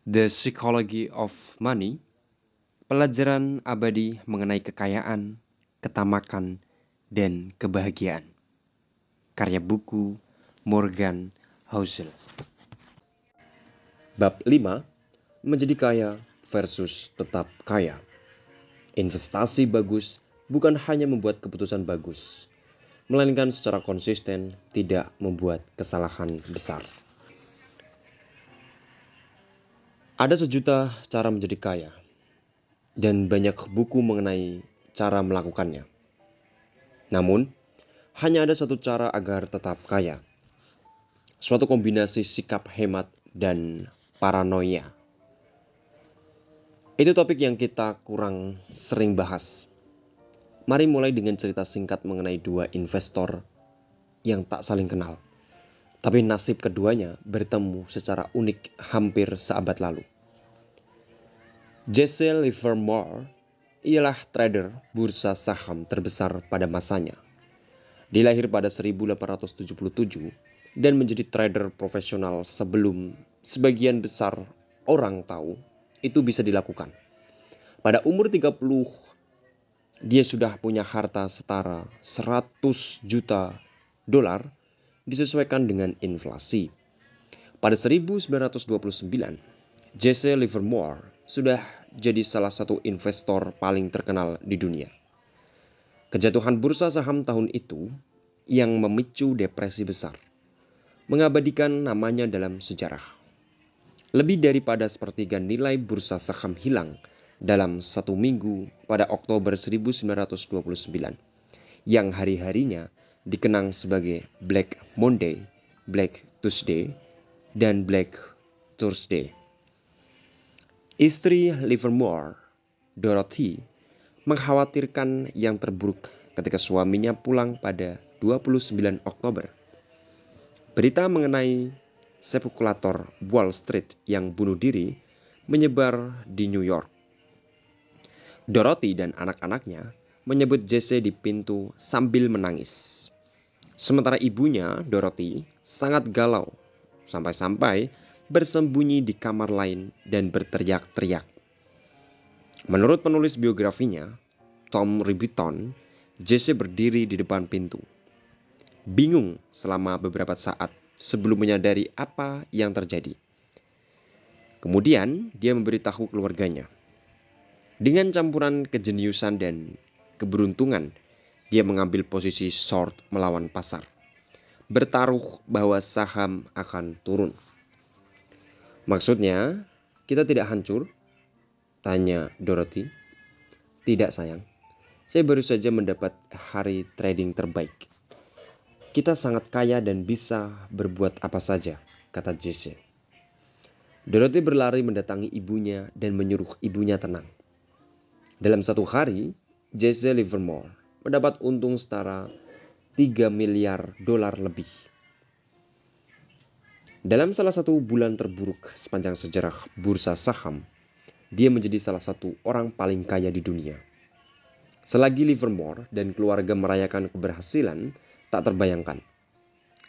The Psychology of Money, pelajaran abadi mengenai kekayaan, ketamakan, dan kebahagiaan. Karya buku Morgan Housel. Bab 5, menjadi kaya versus tetap kaya. Investasi bagus bukan hanya membuat keputusan bagus, melainkan secara konsisten tidak membuat kesalahan besar. Ada sejuta cara menjadi kaya, dan banyak buku mengenai cara melakukannya. Namun, hanya ada satu cara agar tetap kaya. Suatu kombinasi sikap hemat dan paranoia. Itu topik yang kita kurang sering bahas. Mari mulai dengan cerita singkat mengenai dua investor yang tak saling kenal. Tapi nasib keduanya bertemu secara unik hampir seabad lalu. Jesse Livermore ialah trader bursa saham terbesar pada masanya. Dia lahir pada 1877 dan menjadi trader profesional sebelum sebagian besar orang tahu itu bisa dilakukan. Pada umur 30, dia sudah punya harta setara 100 juta dolar disesuaikan dengan inflasi. Pada 1929, Jesse Livermore sudah jadi salah satu investor paling terkenal di dunia. Kejatuhan bursa saham tahun itu yang memicu depresi besar, mengabadikan namanya dalam sejarah. Lebih daripada sepertiga nilai bursa saham hilang dalam satu minggu pada Oktober 1929, yang hari-harinya dikenang sebagai Black Monday, Black Tuesday, dan Black Thursday. Istri Livermore, Dorothy, mengkhawatirkan yang terburuk ketika suaminya pulang pada 29 Oktober. Berita mengenai spekulator Wall Street yang bunuh diri menyebar di New York. Dorothy dan anak-anaknya menyebut Jesse di pintu sambil menangis. Sementara ibunya, Dorothy, sangat galau, sampai-sampai bersembunyi di kamar lain dan berteriak-teriak. Menurut penulis biografinya, Tom Ribiton, Jesse berdiri di depan pintu, bingung selama beberapa saat sebelum menyadari apa yang terjadi. Kemudian dia memberitahu keluarganya. Dengan campuran kejeniusan dan keberuntungan, dia mengambil posisi short melawan pasar, bertaruh bahwa saham akan turun. Maksudnya, kita tidak hancur? Tanya Dorothy. Tidak sayang, saya baru saja mendapat hari trading terbaik. Kita sangat kaya dan bisa berbuat apa saja, kata Jesse. Dorothy berlari mendatangi ibunya dan menyuruh ibunya tenang. Dalam satu hari, Jesse Livermore mendapat untung setara 3 miliar dolar lebih. Dalam salah satu bulan terburuk sepanjang sejarah bursa saham, dia menjadi salah satu orang paling kaya di dunia. Selagi Livermore dan keluarga merayakan keberhasilan tak terbayangkan,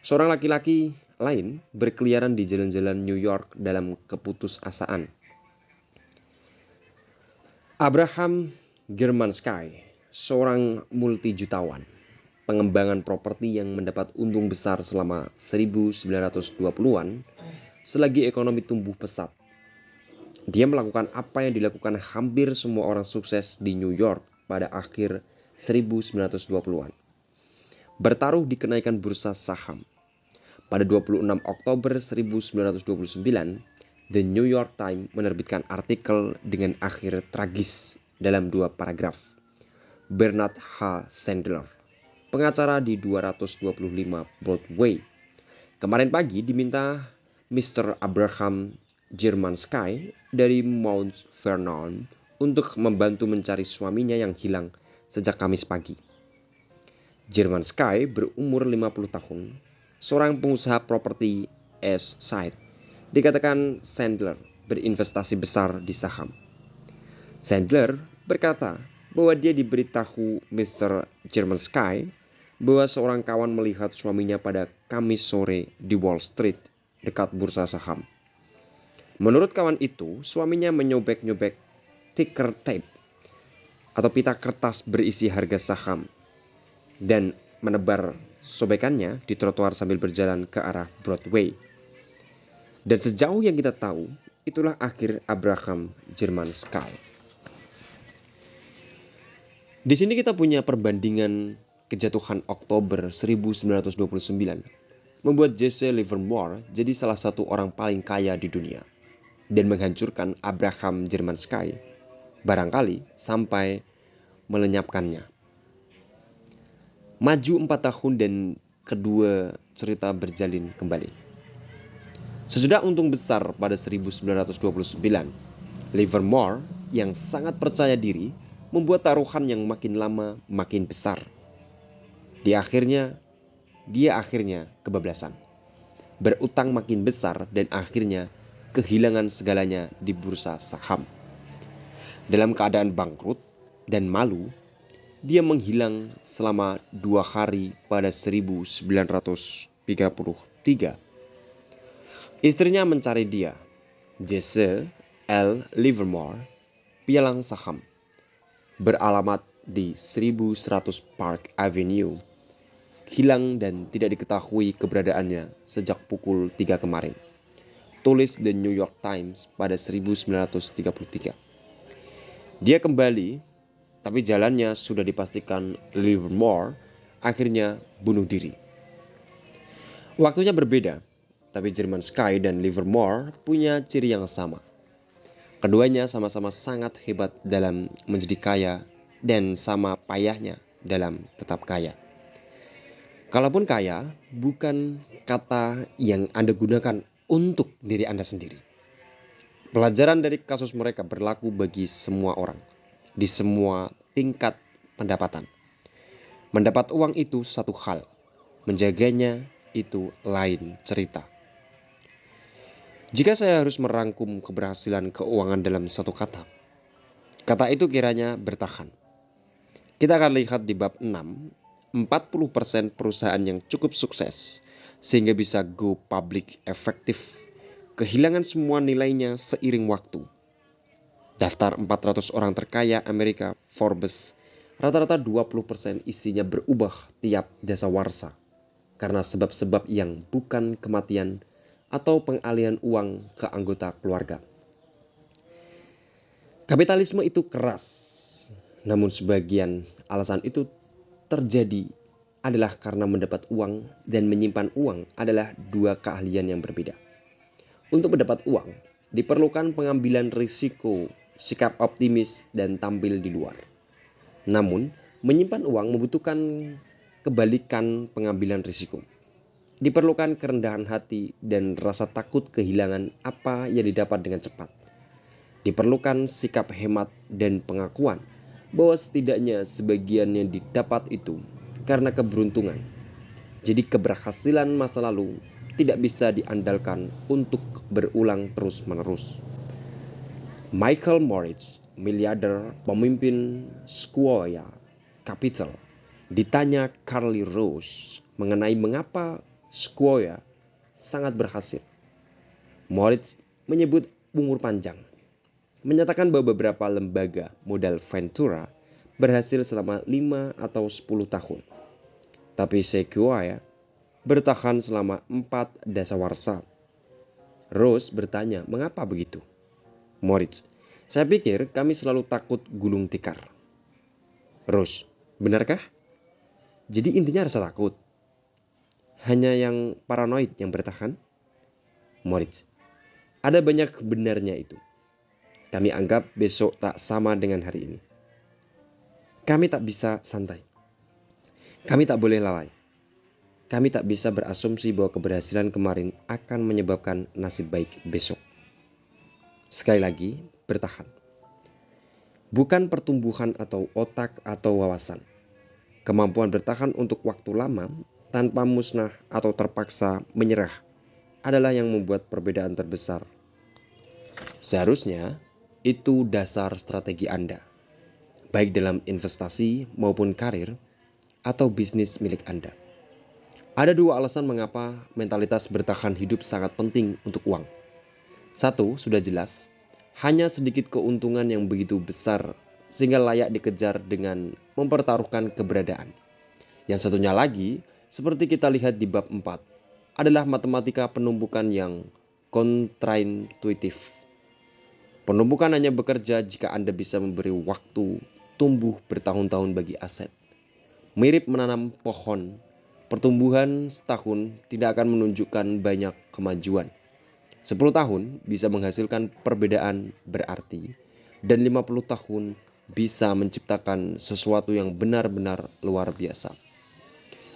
seorang laki-laki lain berkeliaran di jalan-jalan New York dalam keputusasaan. Abraham Germansky, seorang multijutawan, pengembangan properti yang mendapat untung besar selama 1920-an selagi ekonomi tumbuh pesat. Dia melakukan apa yang dilakukan hampir semua orang sukses di New York pada akhir 1920-an. Bertaruh di kenaikan bursa saham. Pada 26 Oktober 1929, The New York Times menerbitkan artikel dengan akhir tragis dalam 2 paragraf. Bernard H. Sandler, pengacara di 225 Broadway, kemarin pagi diminta Mr. Abraham Germansky dari Mount Vernon untuk membantu mencari suaminya yang hilang sejak Kamis pagi. Germansky berumur 50 tahun, seorang pengusaha properti East Side. Dikatakan Sandler berinvestasi besar di saham. Sandler berkata bahwa dia diberitahu Mr. Germansky bahwa seorang kawan melihat suaminya pada Kamis sore di Wall Street dekat bursa saham. Menurut kawan itu, suaminya menyobek-nyobek ticker tape atau pita kertas berisi harga saham dan menebar sobekannya di trotoar sambil berjalan ke arah Broadway. Dan sejauh yang kita tahu, itulah akhir Abraham German Sky. Di sini kita punya perbandingan kejatuhan Oktober 1929 membuat Jesse Livermore jadi salah satu orang paling kaya di dunia dan menghancurkan Abraham German Sky barangkali sampai melenyapkannya. Maju 4 tahun dan kedua cerita berjalin kembali. Sesudah untung besar pada 1929, Livermore yang sangat percaya diri membuat taruhan yang makin lama makin besar. Dia akhirnya kebablasan. Berutang makin besar dan akhirnya kehilangan segalanya di bursa saham. Dalam keadaan bangkrut dan malu, dia menghilang selama 2 hari pada 1933. Istrinya mencari dia, Jesse L. Livermore, pialang saham, beralamat di 1100 Park Avenue, hilang dan tidak diketahui keberadaannya sejak pukul 3 kemarin. Tulis The New York Times pada 1933. Dia kembali, tapi jalannya sudah dipastikan Livermore akhirnya bunuh diri. Waktunya berbeda, tapi German Sky dan Livermore punya ciri yang sama. Keduanya sama-sama sangat hebat dalam menjadi kaya dan sama payahnya dalam tetap kaya. Kalaupun kaya, bukan kata yang Anda gunakan untuk diri Anda sendiri. Pelajaran dari kasus mereka berlaku bagi semua orang, di semua tingkat pendapatan. Mendapat uang itu satu hal, menjaganya itu lain cerita. Jika saya harus merangkum keberhasilan keuangan dalam satu kata itu kiranya bertahan. Kita akan lihat di bab 6, 40% perusahaan yang cukup sukses sehingga bisa go public efektif kehilangan semua nilainya seiring waktu. Daftar 400 orang terkaya Amerika Forbes, rata-rata 20% isinya berubah tiap dasawarsa karena sebab-sebab yang bukan kematian atau pengalihan uang ke anggota keluarga. Kapitalisme itu keras, namun sebagian alasan itu terjadi adalah karena mendapat uang dan menyimpan uang adalah dua keahlian yang berbeda. Untuk mendapat uang, diperlukan pengambilan risiko, sikap optimis, dan tampil di luar. Namun, menyimpan uang membutuhkan kebalikan pengambilan risiko. Diperlukan kerendahan hati dan rasa takut kehilangan apa yang didapat dengan cepat. Diperlukan sikap hemat dan pengakuan bahwa setidaknya sebagian yang didapat itu karena keberuntungan. Jadi keberhasilan masa lalu tidak bisa diandalkan untuk berulang terus-menerus. Michael Moritz, miliarder pemimpin Square Capital, ditanya Carly Rose mengenai mengapa Square sangat berhasil. Moritz menyebut umur panjang, menyatakan bahwa beberapa lembaga modal Ventura berhasil selama 5 atau 10 tahun. Tapi Sequoia bertahan selama 4 dasawarsa. Rose bertanya, mengapa begitu? Moritz, saya pikir kami selalu takut gulung tikar. Rose, benarkah? Jadi intinya rasa takut. Hanya yang paranoid yang bertahan? Moritz, ada banyak benarnya itu. Kami anggap besok tak sama dengan hari ini. Kami tak bisa santai. Kami tak boleh lalai. Kami tak bisa berasumsi bahwa keberhasilan kemarin akan menyebabkan nasib baik besok. Sekali lagi, bertahan. Bukan pertumbuhan atau otak atau wawasan. Kemampuan bertahan untuk waktu lama tanpa musnah atau terpaksa menyerah adalah yang membuat perbedaan terbesar. Seharusnya itu dasar strategi Anda, baik dalam investasi maupun karir atau bisnis milik Anda. Ada 2 alasan mengapa mentalitas bertahan hidup sangat penting untuk uang. Satu, sudah jelas, hanya sedikit keuntungan yang begitu besar sehingga layak dikejar dengan mempertaruhkan keberadaan. Yang satunya lagi, seperti kita lihat di bab 4, adalah matematika penumpukan yang kontraintuitif. Penumpukan hanya bekerja jika Anda bisa memberi waktu tumbuh bertahun-tahun bagi aset. Mirip menanam pohon, pertumbuhan setahun tidak akan menunjukkan banyak kemajuan. 10 tahun bisa menghasilkan perbedaan berarti, dan 50 tahun bisa menciptakan sesuatu yang benar-benar luar biasa.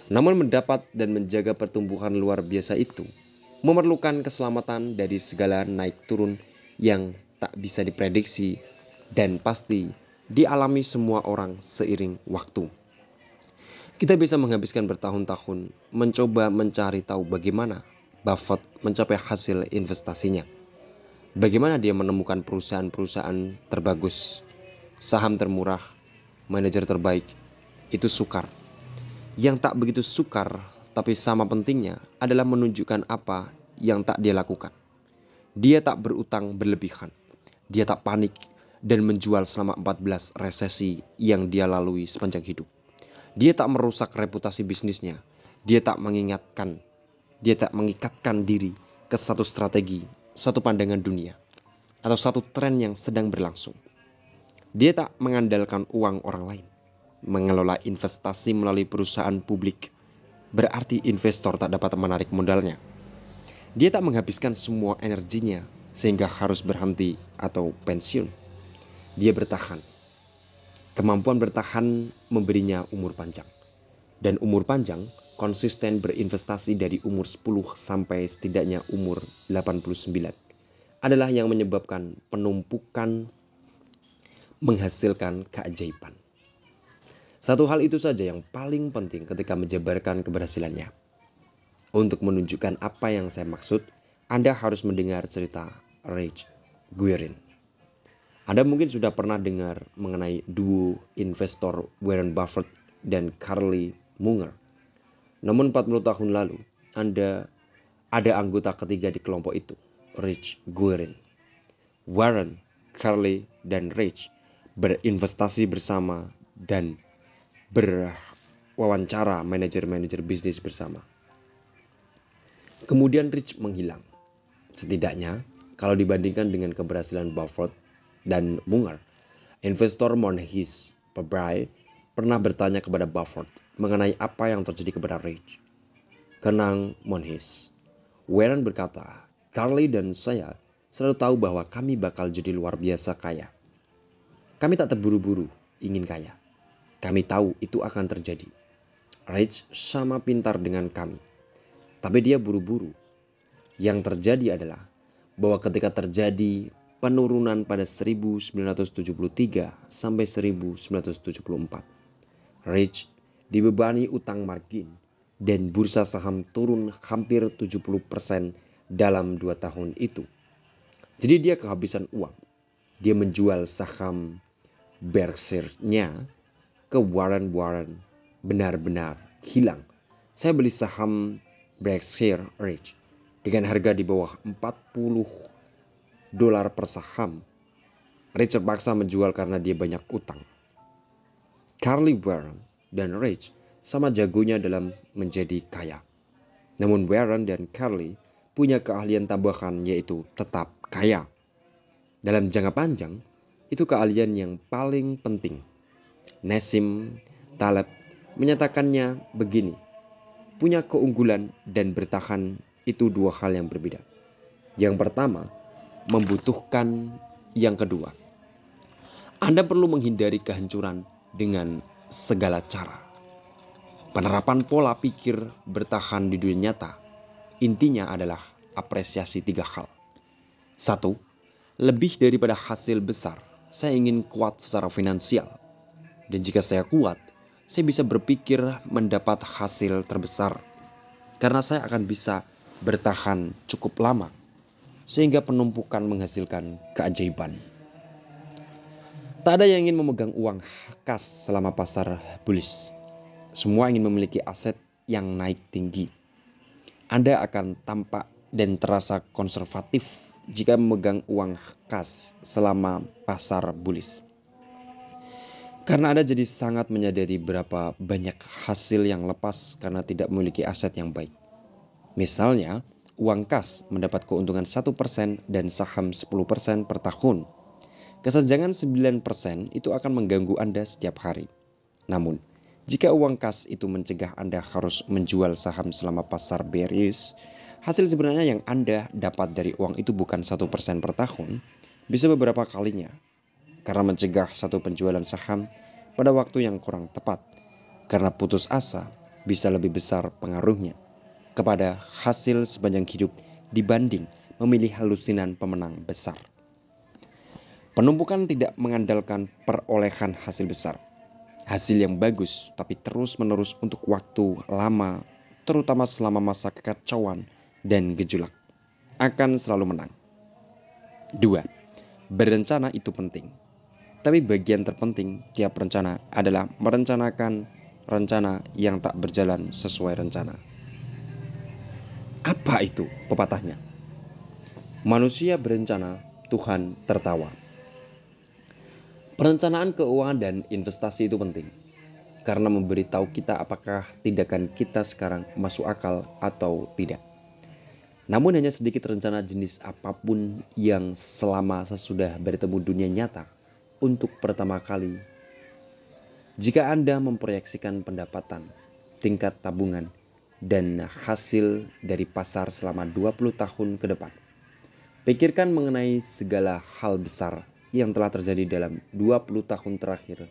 Namun mendapat dan menjaga pertumbuhan luar biasa itu memerlukan keselamatan dari segala naik turun yang tak bisa diprediksi dan pasti dialami semua orang seiring waktu. Kita bisa menghabiskan bertahun-tahun mencoba mencari tahu bagaimana Buffett mencapai hasil investasinya. Bagaimana dia menemukan perusahaan-perusahaan terbagus, saham termurah, manajer terbaik. Itu sukar. Yang tak begitu sukar tapi sama pentingnya adalah menunjukkan apa yang tak dia lakukan. Dia tak berutang berlebihan. Dia tak panik dan menjual selama 14 resesi yang dia lalui sepanjang hidup. Dia tak merusak reputasi bisnisnya. Dia tak mengikatkan diri ke satu strategi, satu pandangan dunia, atau satu tren yang sedang berlangsung. Dia tak mengandalkan uang orang lain. Mengelola investasi melalui perusahaan publik berarti investor tak dapat menarik modalnya. Dia tak menghabiskan semua energinya sehingga harus berhenti atau pensiun. Dia bertahan. Kemampuan bertahan memberinya umur panjang. Dan umur panjang konsisten berinvestasi dari umur 10 sampai setidaknya umur 89 adalah yang menyebabkan penumpukan menghasilkan keajaiban. Satu hal itu saja yang paling penting ketika menjabarkan keberhasilannya. Untuk menunjukkan apa yang saya maksud, Anda harus mendengar cerita Rich Guerin. Anda mungkin sudah pernah dengar mengenai duo investor Warren Buffett dan Charlie Munger. Namun 40 tahun lalu, ada anggota ketiga di kelompok itu, Rich Guerin. Warren, Charlie, dan Rich berinvestasi bersama dan berwawancara manajer-manajer bisnis bersama. Kemudian Rich menghilang. Setidaknya, kalau dibandingkan dengan keberhasilan Buffett dan Munger, investor Monhis Pabrai pernah bertanya kepada Buffett mengenai apa yang terjadi kepada Rich. Kenang Monhis, Warren berkata, Carly dan saya selalu tahu bahwa kami bakal jadi luar biasa kaya. Kami tak terburu-buru ingin kaya. Kami tahu itu akan terjadi. Rich sama pintar dengan kami. Tapi dia buru-buru. Yang terjadi adalah bahwa ketika terjadi penurunan pada 1973 sampai 1974, Rich dibebani utang margin dan bursa saham turun hampir 70% dalam 2 tahun itu. Jadi dia kehabisan uang. Dia menjual saham Berkshire-nya ke Warren. Benar-benar hilang. Saya beli saham Berkshire Rich dengan harga di bawah $40 per saham. Rich terpaksa menjual karena dia banyak utang. Carly Warren dan Rich sama jagonya dalam menjadi kaya. Namun Warren dan Carly punya keahlian tambahan, yaitu tetap kaya. Dalam jangka panjang, itu keahlian yang paling penting. Nassim Taleb menyatakannya begini, punya keunggulan dan bertahan itu dua hal yang berbeda. Yang pertama, membutuhkan yang kedua. Anda perlu menghindari kehancuran dengan segala cara. Penerapan pola pikir bertahan di dunia nyata, intinya adalah apresiasi 3 hal. 1. Lebih daripada hasil besar, saya ingin kuat secara finansial. Dan jika saya kuat, saya bisa berpikir mendapat hasil terbesar. Karena saya akan bisa bertahan cukup lama, sehingga penumpukan menghasilkan keajaiban. Tak ada yang ingin memegang uang kas selama pasar bullish. Semua ingin memiliki aset yang naik tinggi. Anda akan tampak dan terasa konservatif jika memegang uang kas selama pasar bullish. Karena Anda jadi sangat menyadari berapa banyak hasil yang lepas karena tidak memiliki aset yang baik. Misalnya, uang kas mendapat keuntungan 1% dan saham 10% per tahun. Kesenjangan 9% itu akan mengganggu Anda setiap hari. Namun, jika uang kas itu mencegah Anda harus menjual saham selama pasar bearish, hasil sebenarnya yang Anda dapat dari uang itu bukan 1% per tahun, bisa beberapa kalinya. Karena mencegah satu penjualan saham pada waktu yang kurang tepat. Karena putus asa bisa lebih besar pengaruhnya kepada hasil sepanjang hidup dibanding memilih halusinan pemenang besar. Penumpukan tidak mengandalkan perolehan hasil besar. Hasil yang bagus tapi terus-menerus untuk waktu lama, terutama selama masa kekacauan dan gejolak, akan selalu menang. 2. Berencana itu penting. Tapi bagian terpenting tiap rencana adalah merencanakan rencana yang tak berjalan sesuai rencana. Apa itu pepatahnya? Manusia berencana, Tuhan tertawa. Perencanaan keuangan dan investasi itu penting karena memberitahu kita apakah tindakan kita sekarang masuk akal atau tidak. Namun hanya sedikit rencana jenis apapun yang selama sesudah bertemu dunia nyata untuk pertama kali. Jika Anda memproyeksikan pendapatan, tingkat tabungan, dan hasil dari pasar selama 20 tahun ke depan, pikirkan mengenai segala hal besar yang telah terjadi dalam 20 tahun terakhir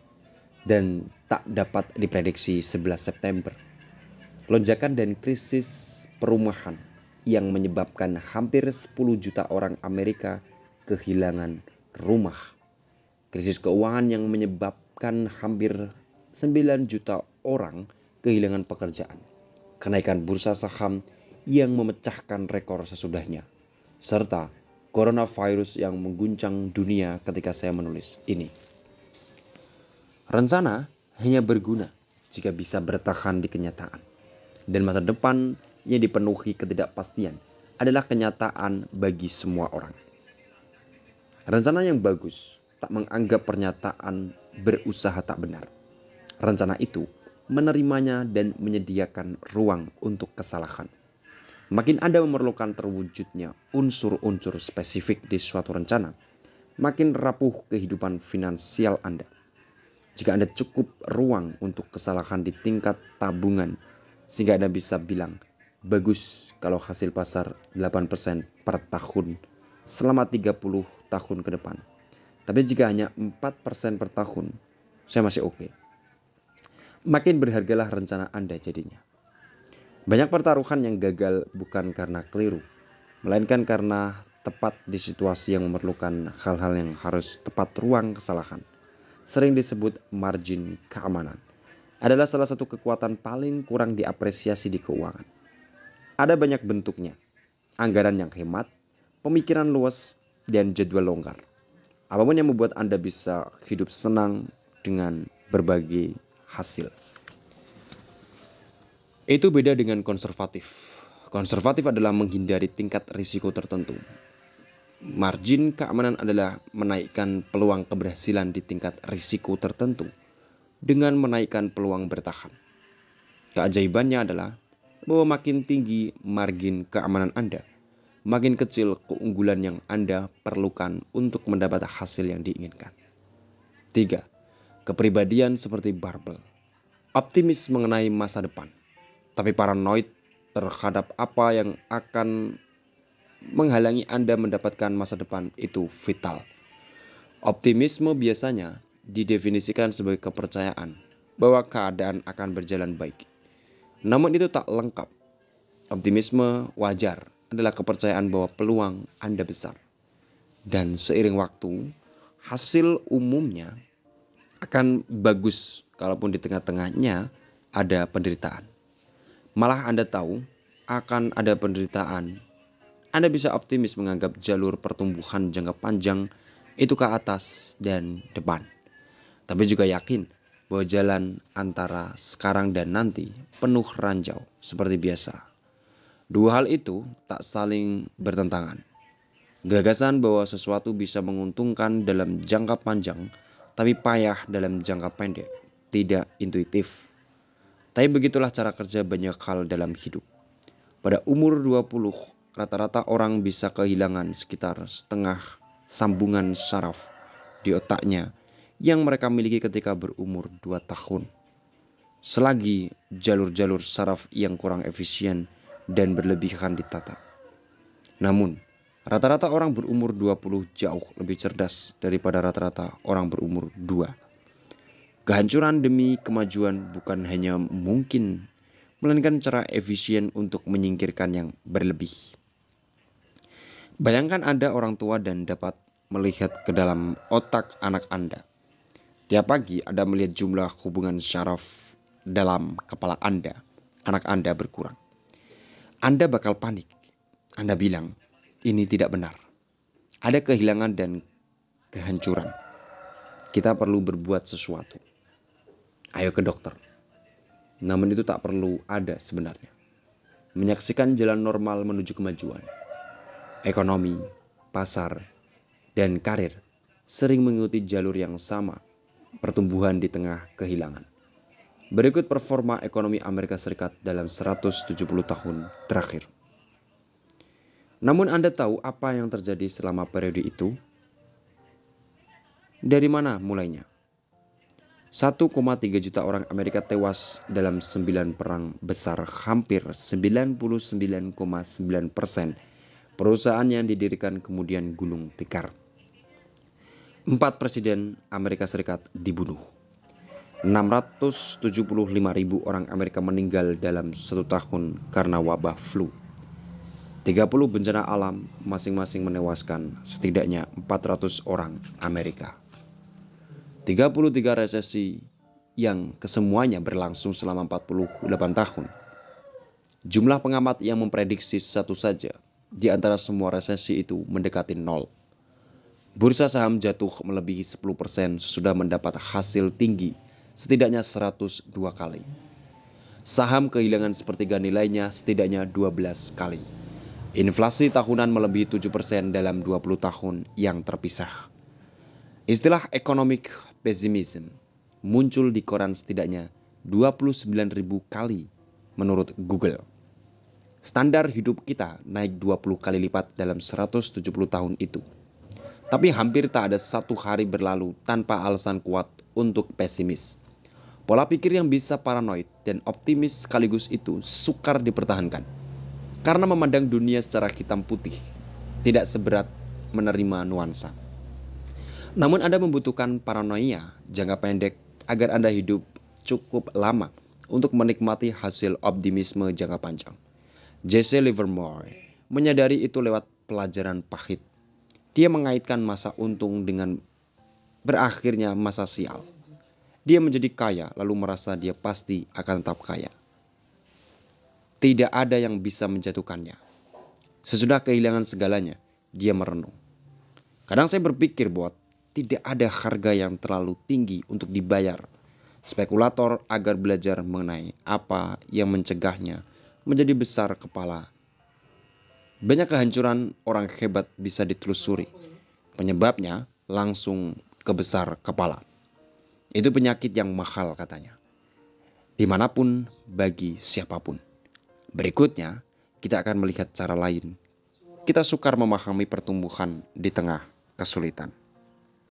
dan tak dapat diprediksi 11 September. Lonjakan dan krisis perumahan yang menyebabkan hampir 10 juta orang Amerika kehilangan rumah. Krisis keuangan yang menyebabkan hampir 9 juta orang kehilangan pekerjaan. Kenaikan bursa saham yang memecahkan rekor sesudahnya. Serta coronavirus yang mengguncang dunia ketika saya menulis ini. Rencana hanya berguna jika bisa bertahan di kenyataan. Dan masa depan yang dipenuhi ketidakpastian adalah kenyataan bagi semua orang. Rencana yang bagus tak menganggap pernyataan berusaha tak benar. Rencana itu menerimanya dan menyediakan ruang untuk kesalahan. Makin Anda memerlukan terwujudnya unsur-unsur spesifik di suatu rencana, makin rapuh kehidupan finansial Anda. Jika Anda cukup ruang untuk kesalahan di tingkat tabungan, sehingga Anda bisa bilang, bagus kalau hasil pasar 8% per tahun selama 30 tahun ke depan. Tapi jika hanya 4% per tahun, saya masih oke. Makin berhargalah rencana Anda jadinya. Banyak pertaruhan yang gagal bukan karena keliru, melainkan karena tepat di situasi yang memerlukan hal-hal yang harus tepat ruang kesalahan. Sering disebut margin keamanan. Adalah salah satu kekuatan paling kurang diapresiasi di keuangan. Ada banyak bentuknya. Anggaran yang hemat, pemikiran luas, dan jadwal longgar. Apapun yang membuat Anda bisa hidup senang dengan berbagai hasil. Itu beda dengan konservatif. Konservatif adalah menghindari tingkat risiko tertentu. Margin keamanan adalah menaikkan peluang keberhasilan di tingkat risiko tertentu dengan menaikkan peluang bertahan. Keajaibannya adalah bahwa makin tinggi margin keamanan Anda, makin kecil keunggulan yang Anda perlukan untuk mendapat hasil yang diinginkan. 3. Kepribadian seperti barbel. Optimis mengenai masa depan, tapi paranoid terhadap apa yang akan menghalangi Anda mendapatkan masa depan itu vital. Optimisme biasanya didefinisikan sebagai kepercayaan bahwa keadaan akan berjalan baik. Namun itu tak lengkap. Optimisme wajar adalah kepercayaan bahwa peluang Anda besar. Dan seiring waktu, hasil umumnya akan bagus kalaupun di tengah-tengahnya ada penderitaan. Malah Anda tahu akan ada penderitaan. Anda bisa optimis menganggap jalur pertumbuhan jangka panjang itu ke atas dan depan. Tapi juga yakin bahwa jalan antara sekarang dan nanti penuh ranjau seperti biasa. Dua hal itu tak saling bertentangan. Gagasan bahwa sesuatu bisa menguntungkan dalam jangka panjang, tapi payah dalam jangka pendek, tidak intuitif. Tapi begitulah cara kerja banyak hal dalam hidup. Pada umur 20, rata-rata orang bisa kehilangan sekitar setengah sambungan saraf di otaknya yang mereka miliki ketika berumur 2 tahun. Selagi jalur-jalur saraf yang kurang efisien dan berlebihan ditata. Namun, rata-rata orang berumur 20 jauh lebih cerdas daripada rata-rata orang berumur 2. Kehancuran demi kemajuan bukan hanya mungkin, melainkan cara efisien untuk menyingkirkan yang berlebih. Bayangkan Anda orang tua dan dapat melihat ke dalam otak anak Anda. Tiap pagi Anda melihat jumlah hubungan syaraf dalam kepala Anda. Anak Anda berkurang. Anda bakal panik. Anda bilang, ini tidak benar. Ada kehilangan dan kehancuran. Kita perlu berbuat sesuatu. Ayo ke dokter. Namun itu tak perlu ada sebenarnya. Menyaksikan jalan normal menuju kemajuan. Ekonomi, pasar, dan karir sering mengikuti jalur yang sama. Pertumbuhan di tengah kehilangan. Berikut performa ekonomi Amerika Serikat dalam 170 tahun terakhir. Namun Anda tahu apa yang terjadi selama periode itu? Dari mana mulainya? 1,3 juta orang Amerika tewas dalam 9 perang besar. Hampir 99,9% perusahaan yang didirikan kemudian gulung tikar. 4 presiden Amerika Serikat dibunuh. 675.000 orang Amerika meninggal dalam 1 tahun karena wabah flu. 30 bencana alam masing-masing menewaskan setidaknya 400 orang Amerika. 33 resesi yang kesemuanya berlangsung selama 48 tahun. Jumlah pengamat yang memprediksi satu saja di antara semua resesi itu mendekati 0. Bursa saham jatuh melebihi 10% sesudah mendapat hasil tinggi setidaknya 102 kali. Saham kehilangan sepertiga nilainya setidaknya 12 kali. Inflasi tahunan melebihi 7% dalam 20 tahun yang terpisah. Istilah economic pessimism muncul di koran setidaknya 29.000 kali menurut Google. Standar hidup kita naik 20 kali lipat dalam 170 tahun itu. Tapi hampir tak ada satu hari berlalu tanpa alasan kuat untuk pesimis. Pola pikir yang bisa paranoid dan optimis sekaligus itu sukar dipertahankan. Karena memandang dunia secara hitam putih, tidak seberat menerima nuansa. Namun Anda membutuhkan paranoia jangka pendek agar Anda hidup cukup lama untuk menikmati hasil optimisme jangka panjang. Jesse Livermore menyadari itu lewat pelajaran pahit. Dia mengaitkan masa untung dengan berakhirnya masa sial. Dia menjadi kaya lalu merasa dia pasti akan tetap kaya. Tidak ada yang bisa menjatuhkannya. Sesudah kehilangan segalanya, dia merenung. Kadang saya berpikir bahwa tidak ada harga yang terlalu tinggi untuk dibayar spekulator agar belajar mengenai apa yang mencegahnya menjadi besar kepala. Banyak kehancuran orang hebat bisa ditelusuri. Penyebabnya langsung ke besar kepala. Itu penyakit yang mahal katanya. Dimanapun bagi siapapun. Berikutnya, kita akan melihat cara lain. Kita sukar memahami pertumbuhan di tengah kesulitan.